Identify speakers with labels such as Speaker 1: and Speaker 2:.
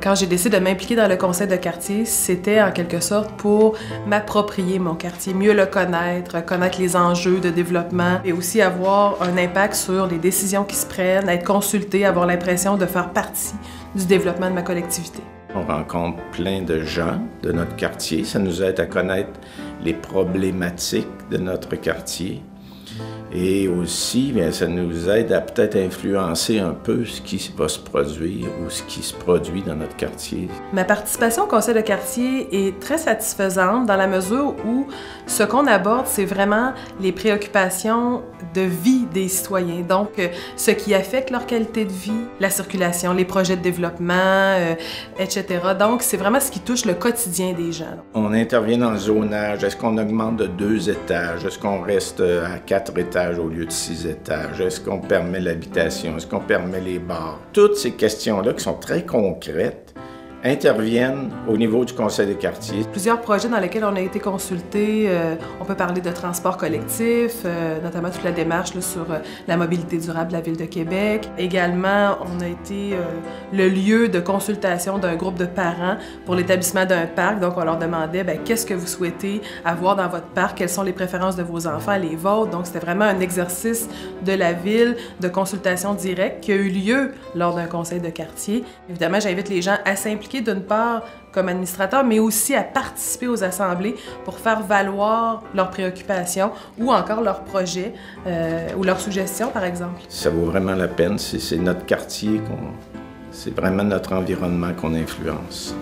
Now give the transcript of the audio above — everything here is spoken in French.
Speaker 1: Quand j'ai décidé de m'impliquer dans le conseil de quartier, c'était en quelque sorte pour m'approprier mon quartier, mieux le connaître, connaître les enjeux de développement et aussi avoir un impact sur les décisions qui se prennent, être consulté, avoir l'impression de faire partie du développement de ma collectivité.
Speaker 2: On rencontre plein de gens de notre quartier. Ça nous aide à connaître les problématiques de notre quartier. Et aussi, bien, ça nous aide à peut-être influencer un peu ce qui va se produire ou ce qui se produit dans notre quartier.
Speaker 1: Ma participation au conseil de quartier est très satisfaisante dans la mesure où ce qu'on aborde, c'est vraiment les préoccupations de vie des citoyens. Donc, ce qui affecte leur qualité de vie, la circulation, les projets de développement, etc. Donc, c'est vraiment ce qui touche le quotidien des gens.
Speaker 2: On intervient dans le zonage. Est-ce qu'on augmente de 2 étages? Est-ce qu'on reste à 4 étages au lieu de 6 étages? Est-ce qu'on permet l'habitation? Est-ce qu'on permet les bars? Toutes ces questions-là qui sont très concrètes interviennent au niveau du conseil des quartiers.
Speaker 1: Plusieurs projets dans lesquels on a été consultés, on peut parler de transport collectif, notamment toute la démarche là, sur la mobilité durable de la Ville de Québec. Également, on a été le lieu de consultation d'un groupe de parents pour l'établissement d'un parc. Donc, on leur demandait qu'est-ce que vous souhaitez avoir dans votre parc, quelles sont les préférences de vos enfants, les vôtres. Donc, c'était vraiment un exercice de la Ville de consultation directe qui a eu lieu lors d'un conseil de quartier. Évidemment, j'invite les gens à s'impliquer d'une part comme administrateur, mais aussi à participer aux assemblées pour faire valoir leurs préoccupations ou encore leurs projets ou leurs suggestions, par exemple.
Speaker 2: Ça vaut vraiment la peine. C'est notre quartier, c'est vraiment notre environnement qu'on influence.